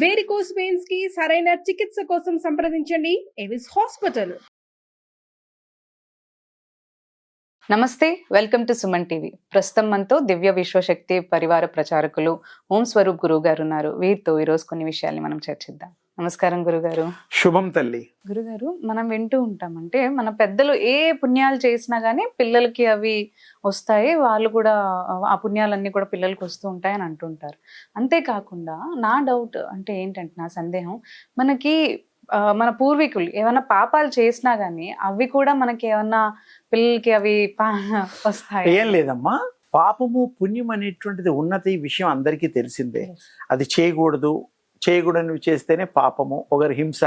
Varicose veins కి సరైన చికిత్స కోసం సంప్రదించండి ఎవిస్ హాస్పిటల్. నమస్తే, వెల్కమ్ టు సుమన్ టీవీ. ప్రస్తుతం మనతో దివ్య విశ్వశక్తి పరివార ప్రచారకులు ఓం స్వరూప్ గురువు గారు ఉన్నారు. వీరితో ఈరోజు కొన్ని విషయాల్ని మనం చర్చిద్దాం. నమస్కారం గురుగారు. శుభం తల్లి. గురుగారు, మనం వింటూ ఉంటామంటే మన పెద్దలు ఏ పుణ్యాలు చేసినా గానీ పిల్లలకి అవి వస్తాయి, వాళ్ళు కూడా ఆ పుణ్యాలన్నీ కూడా పిల్లలకి వస్తూ ఉంటాయని అంటుంటారు. అంతేకాకుండా నా డౌట్ అంటే ఏంటంటే, నా సందేహం, మనకి మన పూర్వీకులు ఏమైనా పాపాలు చేసినా గానీ అవి కూడా మనకి ఏమన్నా పిల్లలకి అవి వస్తాయి? ఏం లేదమ్మా, పాపము పుణ్యం అనేటువంటిది ఉన్నది విషయం అందరికీ తెలిసిందే. అది చేయకూడనివి చేస్తేనే పాపము, ఒకరి హింస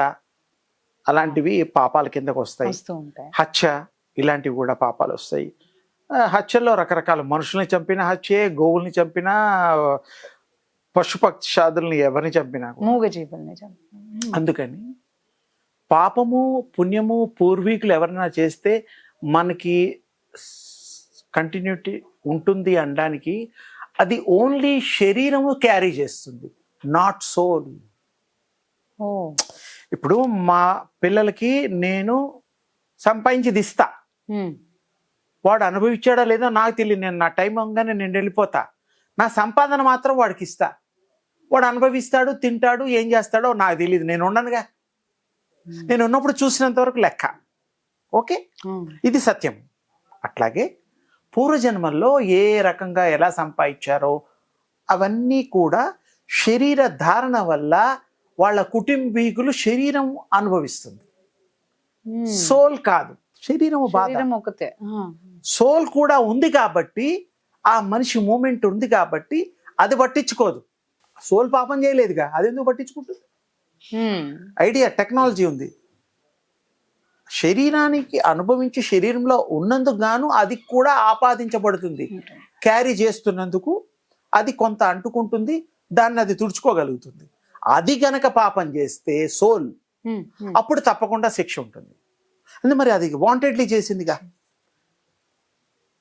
అలాంటివి పాపాల కిందకు వస్తాయి. హత్య ఇలాంటివి కూడా పాపాలు వస్తాయి. హత్యల్లో రకరకాల మనుషుల్ని చంపిన హత్యే, గోవుల్ని చంపినా, పశుపక్షాదుల్ని ఎవరిని చంపినా, మూగజీవుల్ని చంపినా. అందుకని పాపము పుణ్యము పూర్వీకులు ఎవరైనా చేస్తే మనకి కంటిన్యూటీ ఉంటుంది అనడానికి అది ఓన్లీ శరీరము క్యారీ చేస్తుంది, నాట్ సోల్. ఇప్పుడు మా పిల్లలకి నేను సంపాదించి ఇస్తా, వాడు అనుభవించాడో లేదో నాకు తెలియదు. నేను నా టైం అవగానే నేను వెళ్ళిపోతా, నా సంపాదన మాత్రం వాడికి ఇస్తా. వాడు అనుభవిస్తాడు, తింటాడు, ఏం చేస్తాడో నాకు తెలియదు. నేను ఉండనుగా, నేను ఉన్నప్పుడు చూసినంత వరకు లెక్క. ఓకే, ఇది సత్యం. అట్లాగే పూర్వజన్మల్లో ఏ రకంగా ఎలా సంపాదించారో అవన్నీ కూడా శరీర ధారణ వల్ల వాళ్ళ కుటుంబీకులు శరీరం అనుభవిస్తుంది, సోల్ కాదు. శరీరం ఒకటే, సోల్ కూడా ఉంది కాబట్టి ఆ మనిషి మూమెంట్ ఉంది కాబట్టి అది పట్టించుకోదు. సోల్ పాపం చేయలేదుగా, అది ఎందుకు పట్టించుకుంటుంది? ఐడియా, టెక్నాలజీ ఉంది. శరీరానికి అనుభవించి శరీరంలో ఉన్నందుకు గాను అది కూడా ఆపాదించబడుతుంది. క్యారీ చేస్తున్నందుకు అది కొంత అంటుకుంటుంది, దాన్ని అది తుడుచుకోగలుగుతుంది. అది గనక పాపం చేస్తే సోల్, అప్పుడు తప్పకుండా శిక్ష ఉంటుంది. అంటే మరి అది వాంటెడ్లీ చేసిందిగా.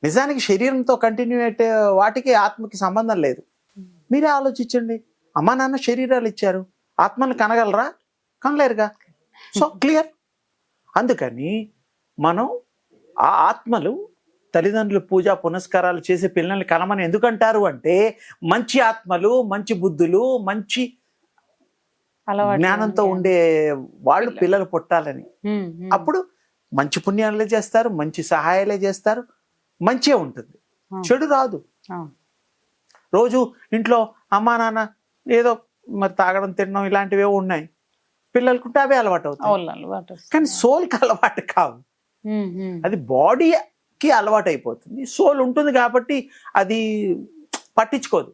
నిజానికి శరీరంతో కంటిన్యూ అయితే వాటికి ఆత్మకి సంబంధం లేదు. మీరే ఆలోచించండి, అమ్మా నాన్న శరీరాలు ఇచ్చారు, ఆత్మను కనగలరా? కనలేరుగా. So clear. అందుకని మనం ఆ ఆత్మలు తల్లిదండ్రులు పూజ పునస్కారాలు చేసే పిల్లల్ని కనమని ఎందుకంటారు అంటే, మంచి ఆత్మలు, మంచి బుద్ధులు, మంచి జ్ఞానంతో ఉండే వాళ్ళు పిల్లలు పుట్టాలని. అప్పుడు మంచి పుణ్యాలే చేస్తారు, మంచి సహాయాలే చేస్తారు, మంచిగా ఉంటుంది, చెడు రాదు. రోజు ఇంట్లో అమ్మా నాన్న ఏదో మరి తాగడం తినడం ఇలాంటివి ఉన్నాయి, పిల్లలకుంటే అవే అలవాటు అవుతాయి. కానీ సోల్కి అలవాటు కావు. అది బాడీకి అలవాటు అయిపోతుంది. సోల్ ఉంటుంది కాబట్టి అది పట్టించుకోదు.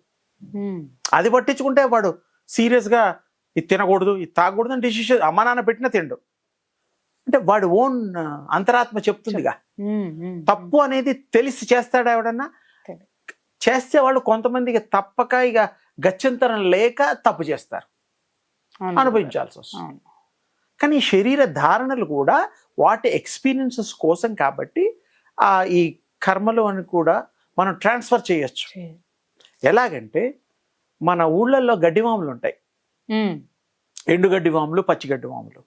అది పట్టించుకుంటే వాడు సీరియస్గా ఇది తినకూడదు, ఇది తాగకూడదు అని డిసిషన్ అమ్మా నాన్న పెట్టినా తిండు. అంటే వాడు ఓన్ అంతరాత్మ చెప్తుందిగా. తప్పు అనేది తెలిసి చేస్తాడు ఎవడన్నా. చేస్తే వాళ్ళు కొంతమందికి తప్పక ఇక గత్యంతరం లేక తప్పు చేస్తారు, అనుభవించాల్సి వస్తుంది. కానీ శరీర ధారణలు కూడా వాటి ఎక్స్పీరియన్సెస్ కోసం కాబట్టి ఈ కర్మలు అని కూడా మనం ట్రాన్స్ఫర్ చేయొచ్చు. ఎలాగంటే మన ఊళ్ళల్లో గడ్డివాములు ఉంటాయి, ఎండుగడ్డి వాములు, పచ్చిగడ్డి వాములు.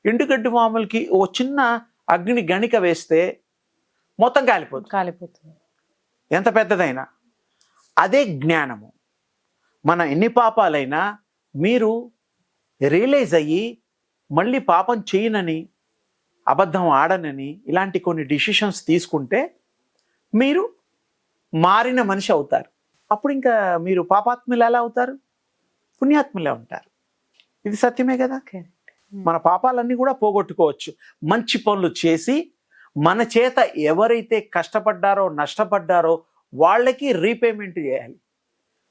ఎండుగడ్డి వాములకి ఓ చిన్న అగ్ని గణిక వేస్తే మొత్తం కాలిపోతుంది, ఎంత పెద్దదైనా. అదే జ్ఞానము. మన ఎన్ని పాపాలైనా మీరు రియలైజ్ అయ్యి మళ్ళీ పాపం చేయనని, అబద్ధం ఆడనని ఇలాంటి కొన్ని డిసిషన్స్ తీసుకుంటే మీరు మారిన మనిషి అవుతారు. అప్పుడు ఇంకా మీరు పాపాత్ములు ఎలా అవుతారు? పుణ్యాత్ములే ఉంటారు. ఇది సత్యమే కదా. మన పాపాలన్నీ కూడా పోగొట్టుకోవచ్చు మంచి పనులు చేసి. మన చేత ఎవరైతే కష్టపడ్డారో, నష్టపడ్డారో వాళ్ళకి రీపేమెంట్ చేయాలి.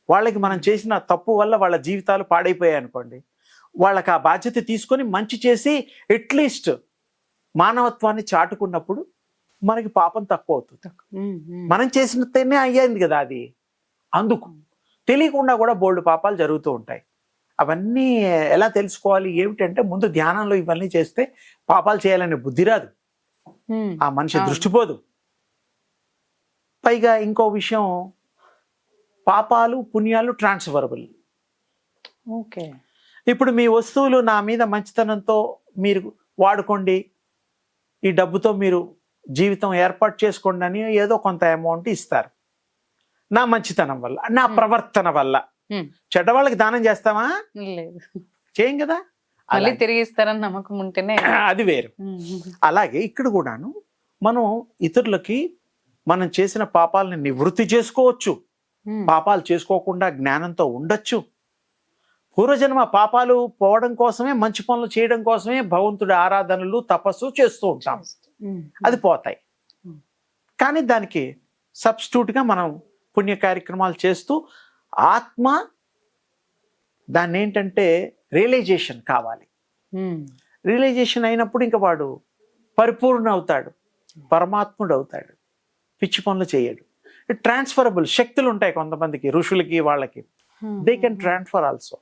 వాళ్ళకి మనం చేసిన తప్పు వల్ల వాళ్ళ జీవితాలు పాడైపోయాయి అనుకోండి, వాళ్ళకి ఆ బాధ్యత తీసుకొని మంచి చేసి అట్లీస్ట్ మానవత్వాన్ని చాటుకున్నప్పుడు మనకి పాపం తక్కువ అవుతుంది. మనం చేసినతేనే అయ్యింది కదా అది. అందుకు తెలియకుండా కూడా బోల్డ్ పాపాలు జరుగుతూ ఉంటాయి. అవన్నీ ఎలా తెలుసుకోవాలి ఏమిటంటే, ముందు ధ్యానంలో ఇవన్నీ చేస్తే పాపాలు చేయాలనే బుద్ధి రాదు, ఆ మనిషి దృష్టి పోదు. పైగా ఇంకో విషయం, పాపాలు పుణ్యాలు ట్రాన్స్ఫరబుల్. ఓకే. ఇప్పుడు మీ వస్తువులు నా మీద మంచితనంతో మీరు వాడుకోండి, ఈ డబ్బుతో మీరు జీవితం ఏర్పాటు చేసుకోండి అని ఏదో కొంత అమౌంట్ ఇస్తారు. నా మంచితనం వల్ల, నా ప్రవర్తన వల్ల. చెడ్డవాళ్ళకి దానం చేస్తామా? లేదు, చేయం కదా. మళ్ళీ తిరిగి ఇస్తారని నమ్మకం ఉంటేనే అది వేరు. అలాగే ఇక్కడ కూడాను మనం ఇతరులకి మనం చేసిన పాపాలని నివృత్తి చేసుకోవచ్చు, పాపాలు చేసుకోకుండా జ్ఞానంతో ఉండొచ్చు. పూర్వజన్మ పాపాలు పోవడం కోసమే, మంచి పనులు చేయడం కోసమే భగవంతుడి ఆరాధనలు తపస్సు చేస్తూ ఉంటాం, అది పోతాయి. కానీ దానికి సబ్స్టిట్యూట్గా మనం పుణ్య కార్యక్రమాలు చేస్తూ ఆత్మ దాన్ని ఏంటంటే రియలైజేషన్ కావాలి. రియలైజేషన్ అయినప్పుడు ఇంకా వాడు పరిపూర్ణ అవుతాడు, పరమాత్ముడు అవుతాడు, పిచ్చి పనులు చేయడు. ట్రాన్స్ఫరబుల్ శక్తులు ఉంటాయి కొంతమందికి, ఋషులకి వాళ్ళకి, దే కెన్ ట్రాన్స్ఫర్ ఆల్సో.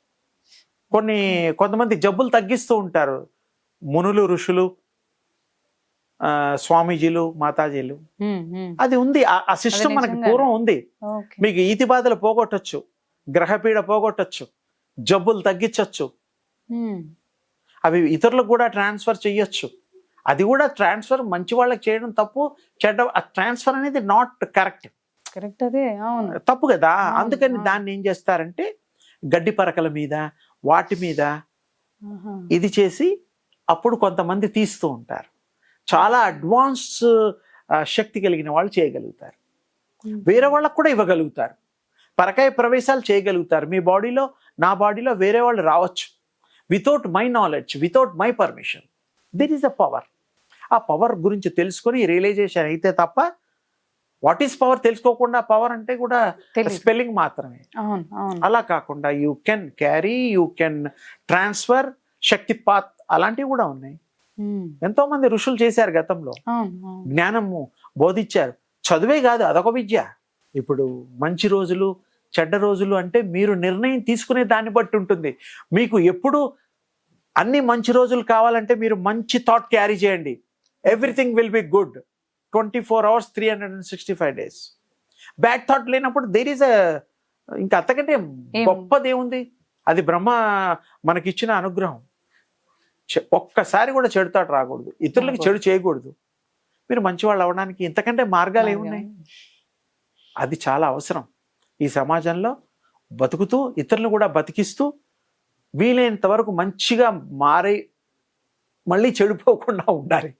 కొంతమంది జబ్బులు తగ్గిస్తూ ఉంటారు, మునులు, ఋషులు, స్వామీజీలు, మాతాజీలు. అది ఉంది, ఆ సిస్టమ్ మనకి పూర్వం ఉంది. మీకు ఈతి బాధలు పోగొట్టచ్చు, గ్రహపీడ పోగొట్టచ్చు, జబ్బులు తగ్గించవచ్చు, అవి ఇతరులకు కూడా ట్రాన్స్ఫర్ చెయ్యొచ్చు. అది కూడా ట్రాన్స్ఫర్ మంచి వాళ్ళకి చేయడం తప్పు, చెడ్డ ట్రాన్స్ఫర్ అనేది నాట్ కరెక్ట్. కరెక్ట్, అదే అవును, తప్పు కదా. అందుకని దాన్ని ఏం చేస్తారంటే గడ్డి పరకల మీద వాటి మీద ఇది చేసి అప్పుడు కొంతమంది తీస్తూ ఉంటారు. చాలా అడ్వాన్స్ శక్తి కలిగిన వాళ్ళు చేయగలుగుతారు, వేరే వాళ్ళకు కూడా ఇవ్వగలుగుతారు, పరకాయ ప్రవేశాలు చేయగలుగుతారు. మీ బాడీలో, నా బాడీలో వేరే వాళ్ళు రావచ్చు without my knowledge, without my permission. That is a power. ఆ పవర్ గురించి తెలుసుకొని రియలైజేషన్ అయితే తప్ప వాట్ ఈస్ పవర్ తెలుసుకోకుండా పవర్ అంటే కూడా స్పెల్లింగ్ మాత్రమే. అలా కాకుండా you can carry, you can transfer, shaktipat అలాంటివి కూడా ఉన్నాయి. ఎంతో మంది ఋషులు చేశారు గతంలో, జ్ఞానము బోధించారు. చదువే కాదు, అదొక విద్య. ఇప్పుడు మంచి రోజులు, చెడ్డ రోజులు అంటే మీరు నిర్ణయం తీసుకునే దాన్ని బట్టి ఉంటుంది. మీకు ఎప్పుడు అన్ని మంచి రోజులు కావాలంటే మీరు మంచి థాట్ క్యారీ చేయండి, everything will be good 24 hours 365 days. Bad thought లేనప్పుడు దేర్ ఈస్ ఇంకా అంతకంటే గొప్పదేముంది. అది బ్రహ్మ మనకిచ్చిన అనుగ్రహం. ఒక్కసారి కూడా చెడు థాట్ రాకూడదు, ఇతరులకు చెడు చేయకూడదు. మీరు మంచివాళ్ళు అవ్వడానికి ఇంతకంటే మార్గాలు ఏమున్నాయి? అది చాలా అవసరం ఈ సమాజంలో. బతుకుతూ ఇతరులను కూడా బతికిస్తూ వీలైనంత వరకు మంచిగా మారి మళ్ళీ చెడిపోకుండా ఉండాలి.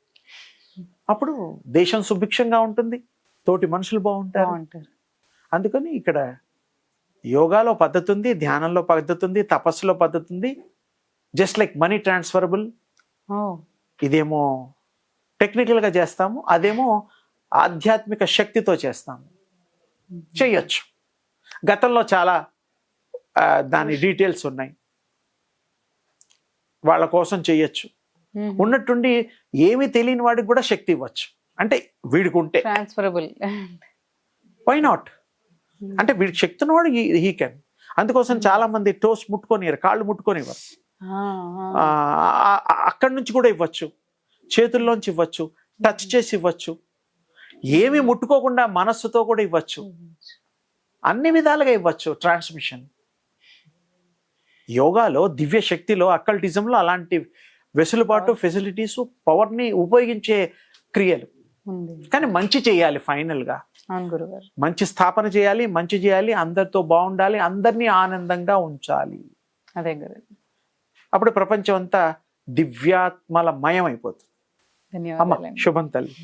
అప్పుడు దేశం సుభిక్షంగా ఉంటుంది, తోటి మనుషులు బాగుంటారు. అందుకని ఇక్కడ యోగాలో పద్ధతి ఉంది, ధ్యానంలో పద్ధతి ఉంది, తపస్సులో పద్ధతి ఉంది. Just like money transferable. ఇదేమో టెక్నికల్గా చేస్తాము, అదేమో ఆధ్యాత్మిక శక్తితో చేస్తాము. చెయ్యొచ్చు. గతంలో చాలా దాని డీటెయిల్స్ ఉన్నాయి, వాళ్ళ కోసం చెయ్యొచ్చు. ఉన్నట్టుండి ఏమీ తెలియని వాడికి కూడా శక్తి ఇవ్వచ్చు. అంటే వీడికి ఉంటే ట్రాన్స్ఫరబుల్, వై నాట్? అంటే వీడికి శక్తి ఉన్నవాడు హీ కెన్. అందుకోసం చాలా మంది టోస్ ముట్టుకొనివ్వరు, కాళ్ళు ముట్టుకొనివ్వరు. అక్కడి నుంచి కూడా ఇవ్వచ్చు, చేతుల్లోంచి ఇవ్వచ్చు, టచ్ చేసి ఇవ్వచ్చు, ఏమి ముట్టుకోకుండా మనస్సుతో కూడా ఇవ్వచ్చు, అన్ని విధాలుగా ఇవ్వచ్చు ట్రాన్స్మిషన్. యోగాలో, దివ్య శక్తిలో, అక్కల్టిజంలో అలాంటి వెసులుబాటు, ఫెసిలిటీస్, పవర్ని ఉపయోగించే క్రియలు. కానీ మంచి చేయాలి. ఫైనల్గా మంచి స్థాపన చేయాలి, మంచి చేయాలి, అందరితో బాగుండాలి, అందరినీ ఆనందంగా ఉంచాలి. అదే కదా, అప్పుడు ప్రపంచం అంతా దివ్యాత్మల మయం అయిపోతుంది. ధన్యవాదాలు. శుభం తల్లి.